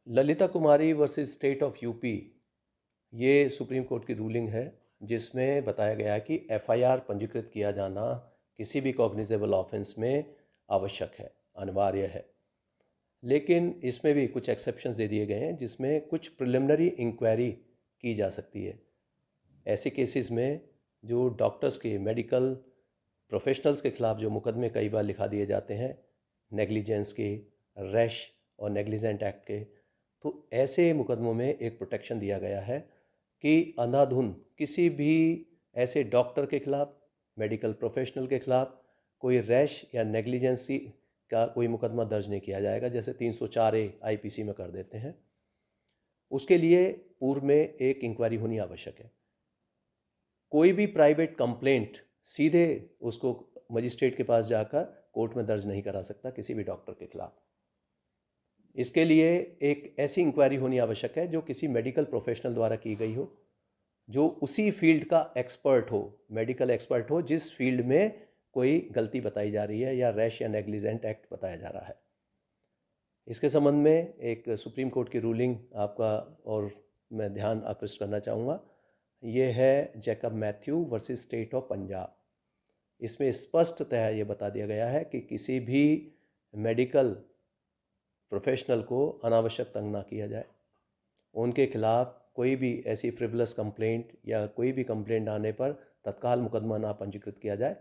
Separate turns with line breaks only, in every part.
Lalita Kumari versus state of UP, ये supreme court की ruling है जिसमें बताया गया है कि एफआईआर पंजीकृत किया जाना किसी भी कॉग्निजेबल ऑफेंस में आवश्यक है, अनिवार्य है। लेकिन इसमें भी कुछ एक्सेप्शंस दे दिए गए हैं जिसमें कुछ प्रिलिमिनरी इंक्वायरी की जा सकती है। ऐसे केसेस में जो डॉक्टर्स के, मेडिकल प्रोफेशनल्स के खिलाफ जो मुकदमे कई बार लिखा दिए जाते हैं, नेग्लिजेंस के, रैश और नेग्लिजेंट एक्ट के, तो ऐसे मुकदमों में एक प्रोटेक्शन दिया गया है कि अंधाधुंध किसी भी ऐसे डॉक्टर के खिलाफ, मेडिकल प्रोफेशनल के खिलाफ कोई रैश या नेग्लिजेंसी का कोई मुकदमा दर्ज नहीं किया जाएगा, जैसे 304A आईपीसी में कर देते हैं। उसके लिए पूर्व में एक इंक्वायरी होनी आवश्यक है। कोई भी प्राइवेट कंप्लेंट सीधे उसको मजिस्ट्रेट के पास जाकर कोर्ट में दर्ज नहीं करा सकता किसी भी डॉक्टर के खिलाफ। इसके लिए एक ऐसी इंक्वायरी होनी आवश्यक है जो किसी मेडिकल प्रोफेशनल द्वारा की गई हो, जो उसी फील्ड का एक्सपर्ट हो, मेडिकल एक्सपर्ट हो, जिस फील्ड में कोई गलती बताई जा रही है या रैश या नेग्लिजेंट एक्ट बताया जा रहा है। इसके संबंध में एक सुप्रीम कोर्ट की रूलिंग आपका और मैं ध्यान आकृष्ट करना चाहूँगा। ये है Jacob Matthew versus state of Punjab. इसमें स्पष्टतः ये बता दिया गया है कि किसी भी मेडिकल प्रोफेशनल को अनावश्यक तंग ना किया जाए। उनके खिलाफ कोई भी ऐसी फ्रिवलस कंप्लेंट या कोई भी कंप्लेंट आने पर तत्काल मुकदमा ना पंजीकृत किया जाए,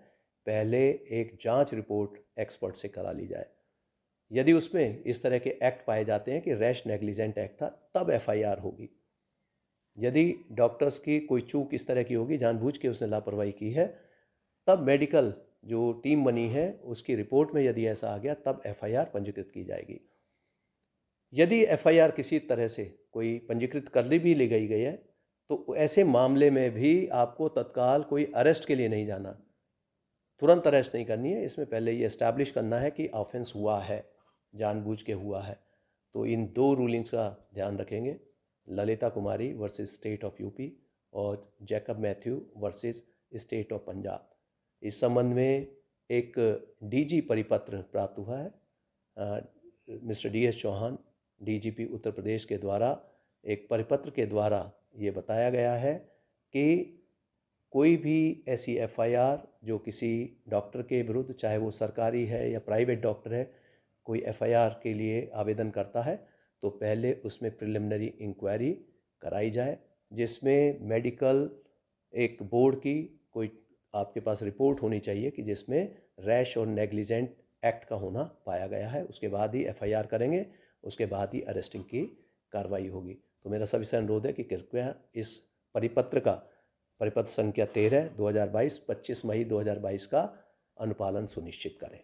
पहले एक जांच रिपोर्ट एक्सपर्ट से करा ली जाए। यदि उसमें इस तरह के एक्ट पाए जाते हैं कि रैश नेग्लिजेंट एक्ट था, तब एफआईआर होगी। यदि डॉक्टर्स की कोई चूक इस तरह की होगी, जानबूझ के उसने लापरवाही की है, तब मेडिकल जो टीम बनी है उसकी रिपोर्ट में यदि ऐसा आ गया, तब एफआईआर पंजीकृत की जाएगी। यदि एफआईआर किसी तरह से कोई पंजीकृत कर भी ली गई है, तो ऐसे मामले में भी आपको तत्काल कोई अरेस्ट के लिए नहीं जाना, तुरंत अरेस्ट नहीं करनी है। इसमें पहले ये एस्टैब्लिश करना है कि ऑफेंस हुआ है, जानबूझ के हुआ है। तो इन दो रूलिंग्स का ध्यान रखेंगे, ललिता कुमारी वर्सेस स्टेट ऑफ यूपी और Jacob Matthew versus state of Punjab. इस संबंध में एक डीजी परिपत्र प्राप्त हुआ है। Mister DS Chauhan, DGP Uttar Pradesh के द्वारा एक परिपत्र के द्वारा ये बताया गया है कि कोई भी ऐसी एफआईआर जो किसी डॉक्टर के विरुद्ध, चाहे वो सरकारी है या प्राइवेट डॉक्टर है, कोई एफआईआर के लिए आवेदन करता है, तो पहले उसमें प्रिलिमिनरी इंक्वायरी कराई जाए, जिसमें मेडिकल एक बोर्ड की कोई आपके पास रिपोर्ट होनी चाहिए कि जिसमें रैश और नेग्लिजेंट एक्ट का होना पाया गया है। उसके बाद ही एफआईआर करेंगे, उसके बाद ही अरेस्टिंग की कार्रवाई होगी। तो मेरा सविनय अनुरोध है कि कृपया इस परिपत्र संख्या 13/2022 25 मई 2022 का अनुपालन सुनिश्चित करें।